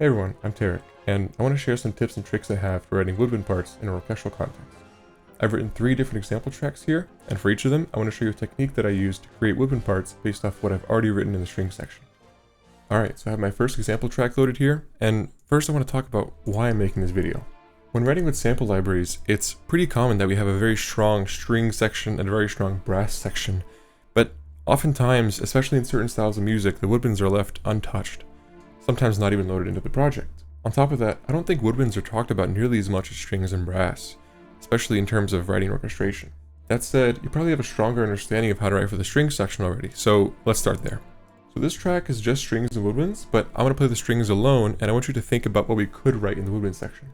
Hey everyone, I'm Tarek, and I want to share some tips and tricks I have for writing woodwind parts in a orchestral context. I've written 3 different example tracks here, and for each of them, I want to show you a technique that I use to create woodwind parts based off what I've already written in the string section. Alright, so I have my first example track loaded here, and first I want to talk about why I'm making this video. When writing with sample libraries, it's pretty common that we have a very strong string section and a very strong brass section, but oftentimes, especially in certain styles of music, the woodwinds are left untouched. Sometimes not even loaded into the project. On top of that, I don't think woodwinds are talked about nearly as much as strings and brass, especially in terms of writing orchestration. That said, you probably have a stronger understanding of how to write for the strings section already, so let's start there. So this track is just strings and woodwinds, but I'm going to play the strings alone, and I want you to think about what we could write in the woodwind section.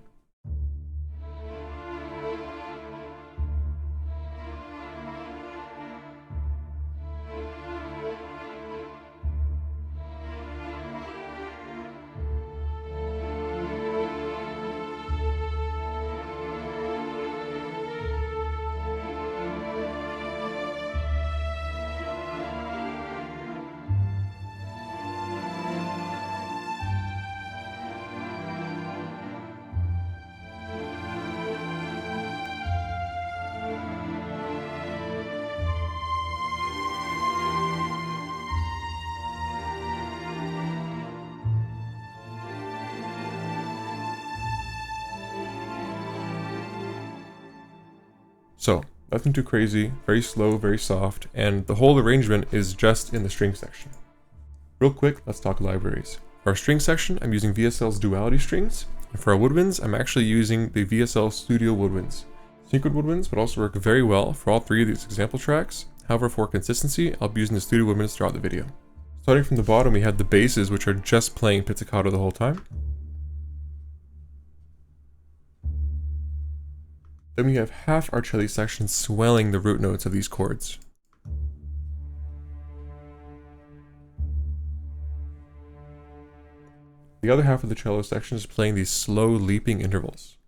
So, nothing too crazy, very slow, very soft, and the whole arrangement is just in the string section. Real quick, let's talk libraries. For our string section, I'm using VSL's Duality strings, and for our woodwinds, I'm actually using the VSL Studio woodwinds. Synchroned woodwinds would also work very well for all 3 of these example tracks. However, for consistency, I'll be using the Studio woodwinds throughout the video. Starting from the bottom, we have the basses, which are just playing pizzicato the whole time. Then we have half our cello section swelling the root notes of these chords. The other half of the cello section is playing these slow leaping intervals.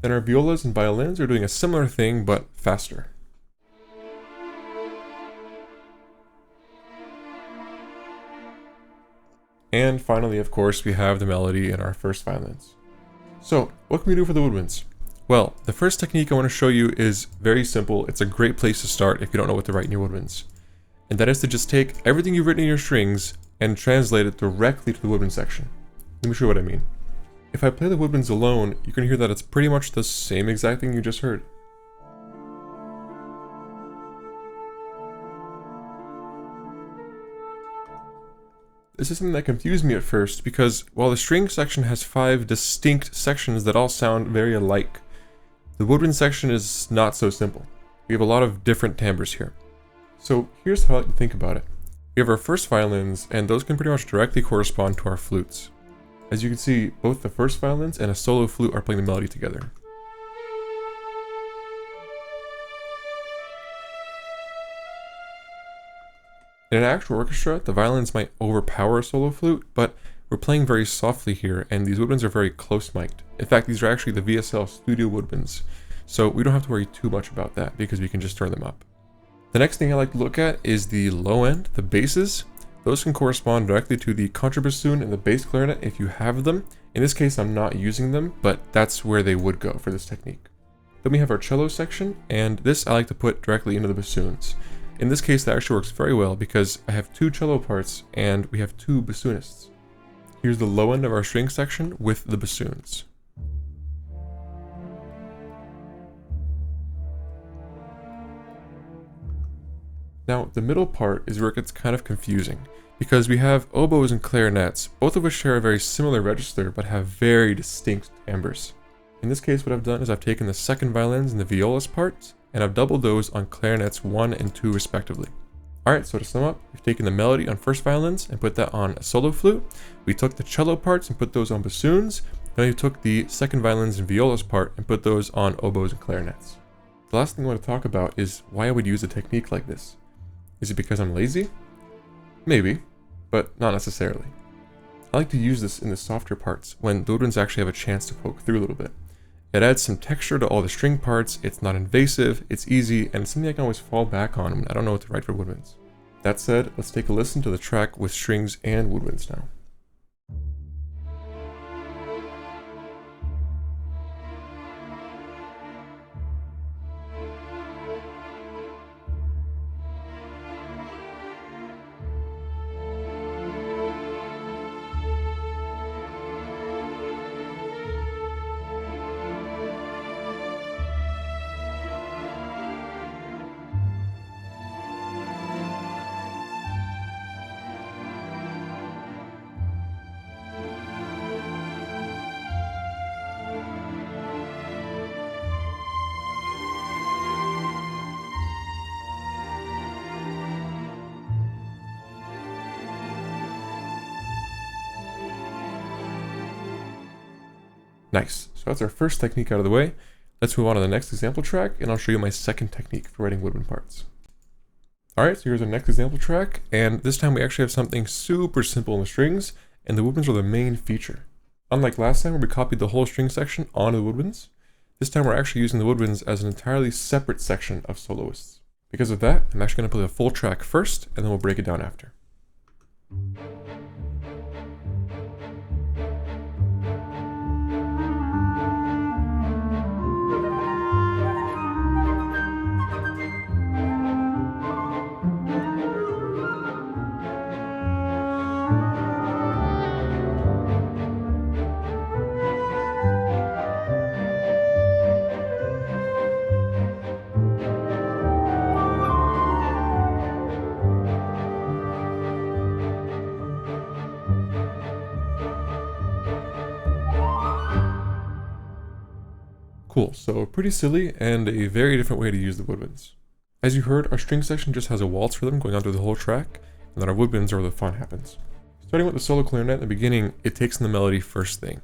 Then our violas and violins are doing a similar thing, but faster. And finally, of course, we have the melody in our first violins. So, what can we do for the woodwinds? Well, the first technique I want to show you is very simple. It's a great place to start if you don't know what to write in your woodwinds. And that is to just take everything you've written in your strings and translate it directly to the woodwind section. Let me show you what I mean. If I play the woodwinds alone, you can hear that it's pretty much the same exact thing you just heard. This is something that confused me at first because while the string section has 5 distinct sections that all sound very alike, the woodwind section is not so simple. We have a lot of different timbres here. So here's how I like to think about it. We have our first violins, and those can pretty much directly correspond to our flutes. As you can see, both the first violins and a solo flute are playing the melody together. In an actual orchestra, the violins might overpower a solo flute, but we're playing very softly here, and these woodwinds are very close mic'd. In fact, these are actually the VSL Studio woodwinds, so we don't have to worry too much about that because we can just turn them up. The next thing I like to look at is the low end, the basses. Those can correspond directly to the contrabassoon and the bass clarinet if you have them. In this case, I'm not using them, but that's where they would go for this technique. Then we have our cello section, and this I like to put directly into the bassoons. In this case, that actually works very well because I have 2 cello parts and we have 2 bassoonists. Here's the low end of our string section with the bassoons. Now, the middle part is where it gets kind of confusing because we have oboes and clarinets, both of which share a very similar register but have very distinct timbres. In this case, what I've done is I've taken the second violins and the violas parts, and I've doubled those on clarinets 1 and 2 respectively. Alright, so to sum up, we've taken the melody on first violins and put that on a solo flute. We took the cello parts and put those on bassoons. Then we took the second violins and violas part and put those on oboes and clarinets. The last thing I want to talk about is why I would use a technique like this. Is it because I'm lazy? Maybe, but not necessarily. I like to use this in the softer parts when the woodwinds actually have a chance to poke through a little bit. It adds some texture to all the string parts, it's not invasive, it's easy, and it's something I can always fall back on when I don't know what to write for woodwinds. That said, let's take a listen to the track with strings and woodwinds now. Nice, so that's our first technique out of the way. Let's move on to the next example track, and I'll show you my second technique for writing woodwind parts. Alright, so here's our next example track, and this time we actually have something super simple in the strings, and the woodwinds are the main feature. Unlike last time where we copied the whole string section onto the woodwinds, this time we're actually using the woodwinds as an entirely separate section of soloists. Because of that, I'm actually going to play the full track first, and then we'll break it down after. Cool, so pretty silly and a very different way to use the woodwinds. As you heard, our string section just has a waltz rhythm going on through the whole track, and then our woodwinds are where the fun happens. Starting with the solo clarinet in the beginning, it takes in the melody first thing.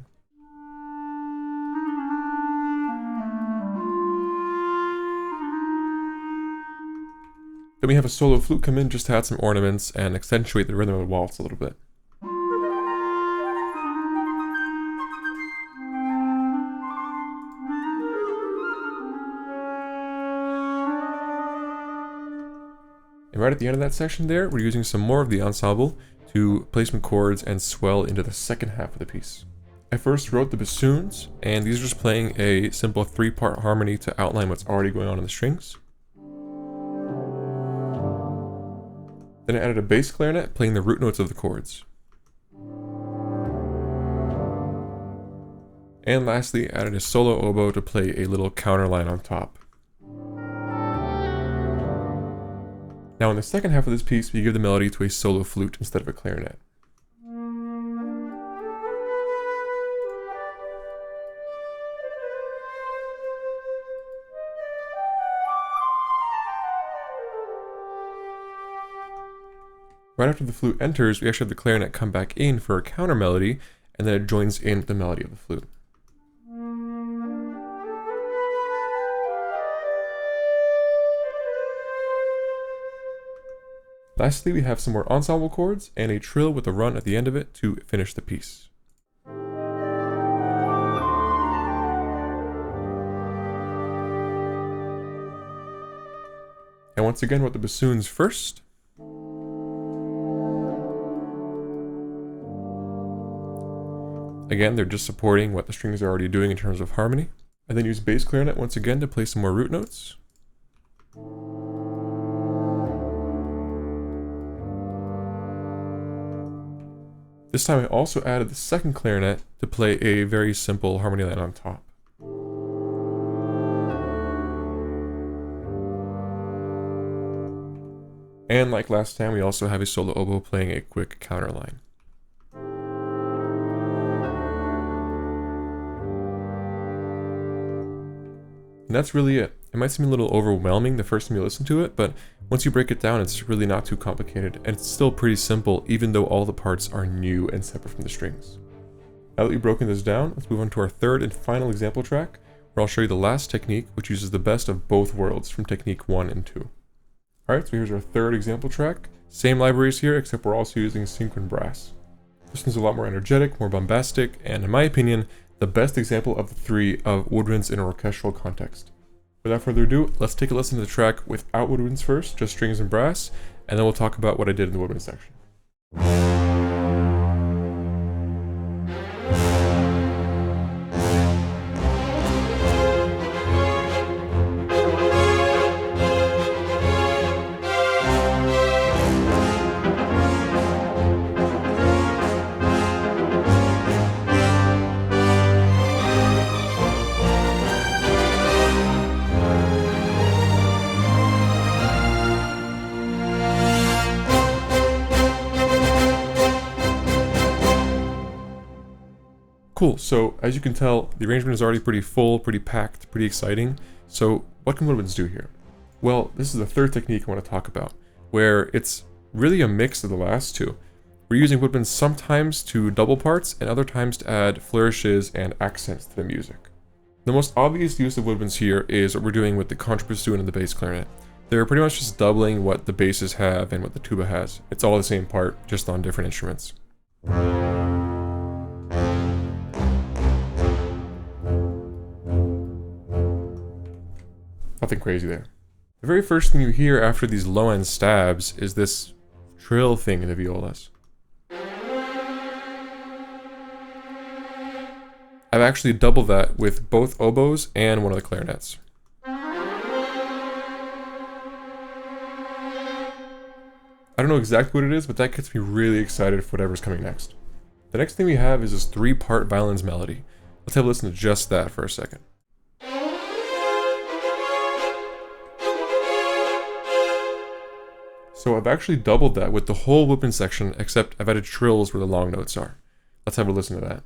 Then we have a solo flute come in just to add some ornaments and accentuate the rhythm of the waltz a little bit. And right at the end of that section there, we're using some more of the ensemble to play some chords and swell into the second half of the piece. I first wrote the bassoons, and these are just playing a simple 3-part harmony to outline what's already going on in the strings. Then I added a bass clarinet playing the root notes of the chords. And lastly, added a solo oboe to play a little counterline on top. Now in the second half of this piece, we give the melody to a solo flute instead of a clarinet. Right after the flute enters, we actually have the clarinet come back in for a counter melody, and then it joins in with the melody of the flute. Lastly, we have some more ensemble chords and a trill with a run at the end of it to finish the piece. And once again with the bassoons first. Again, they're just supporting what the strings are already doing in terms of harmony. And then use bass clarinet once again to play some more root notes. This time I also added the second clarinet to play a very simple harmony line on top. And like last time, we also have a solo oboe playing a quick counter line. And that's really it. It might seem a little overwhelming the first time you listen to it, but once you break it down, it's really not too complicated, and it's still pretty simple, even though all the parts are new and separate from the strings. Now that we've broken this down, let's move on to our third and final example track, where I'll show you the last technique, which uses the best of both worlds from technique 1 and 2. Alright, so here's our third example track. Same libraries here, except we're also using synchron brass. This one's a lot more energetic, more bombastic, and in my opinion, the best example of the three of woodwinds in an orchestral context. Without further ado, let's take a listen to the track without woodwinds first, just strings and brass, and then we'll talk about what I did in the woodwind section. Cool, so as you can tell, the arrangement is already pretty full, pretty packed, pretty exciting. So what can woodwinds do here? Well, this is the third technique I want to talk about, where it's really a mix of the last two. We're using woodwinds sometimes to double parts and other times to add flourishes and accents to the music. The most obvious use of woodwinds here is what we're doing with the contrabassoon and the bass clarinet. They're pretty much just doubling what the basses have and what the tuba has. It's all the same part, just on different instruments. Nothing crazy there. The very first thing you hear after these low end stabs is this trill thing in the violas. I've actually doubled that with both oboes and one of the clarinets. I don't know exactly what it is, but that gets me really excited for whatever's coming next. The next thing we have is this 3-part violins melody. Let's have a listen to just that for a second. So I've actually doubled that with the whole woodwind section, except I've added trills where the long notes are. Let's have a listen to that.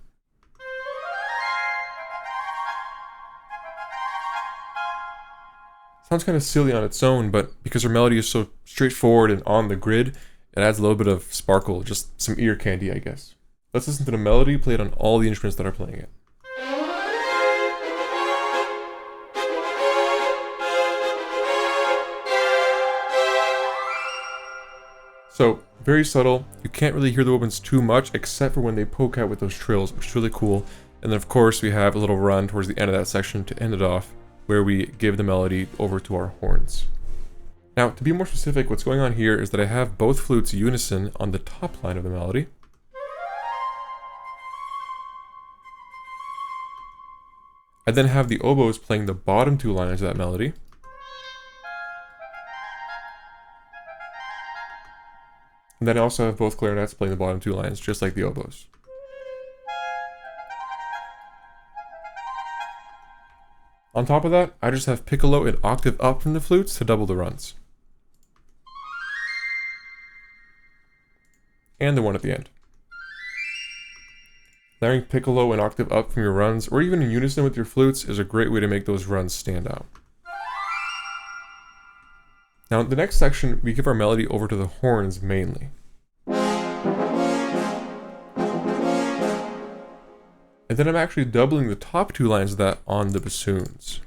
Sounds kind of silly on its own, but because our melody is so straightforward and on the grid, it adds a little bit of sparkle, just some ear candy, I guess. Let's listen to the melody played on all the instruments that are playing it. So, very subtle, you can't really hear the woodwinds too much except for when they poke out with those trills, which is really cool. And then of course we have a little run towards the end of that section to end it off, where we give the melody over to our horns. Now, to be more specific, what's going on here is that I have both flutes unison on the top line of the melody. I then have the oboes playing the bottom 2 lines of that melody. And then I also have both clarinets playing the bottom 2 lines, just like the oboes. On top of that, I just have piccolo an octave up from the flutes to double the runs. And the one at the end. Layering piccolo an octave up from your runs, or even in unison with your flutes, is a great way to make those runs stand out. Now, in the next section, we give our melody over to the horns mainly. And then I'm actually doubling the top 2 lines of that on the bassoons.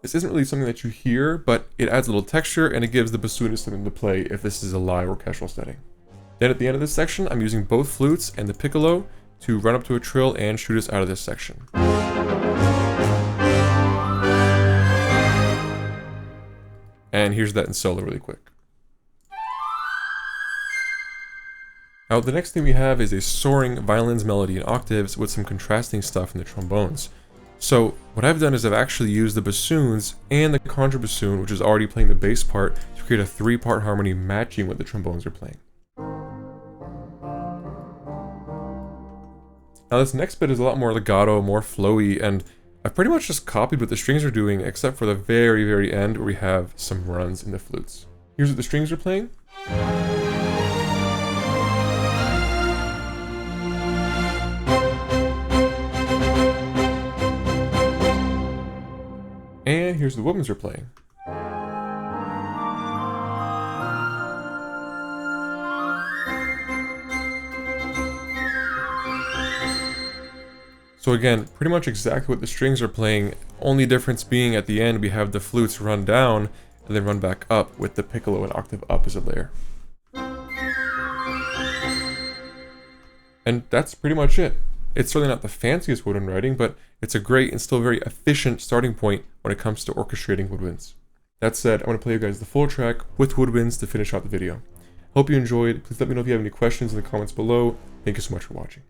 This isn't really something that you hear, but it adds a little texture and it gives the bassoonist something to play if this is a live orchestral setting. Then at the end of this section, I'm using both flutes and the piccolo to run up to a trill and shoot us out of this section. And here's that in solo really quick. Now the next thing we have is a soaring violins melody in octaves with some contrasting stuff in the trombones. So what I've done is I've actually used the bassoons and the contrabassoon, which is already playing the bass part, to create a 3-part harmony matching what the trombones are playing. Now this next bit is a lot more legato, more flowy, and I've pretty much just copied what the strings are doing, except for the very, very end where we have some runs in the flutes. Here's what the strings are playing. And here's the woodwinds are playing. So again, pretty much exactly what the strings are playing, only difference being at the end we have the flutes run down and then run back up with the piccolo an octave up as a layer. And that's pretty much it. It's certainly not the fanciest woodwind writing, but it's a great and still very efficient starting point when it comes to orchestrating woodwinds. That said, I want to play you guys the full track with woodwinds to finish out the video. Hope you enjoyed. Please let me know if you have any questions in the comments below. Thank you so much for watching.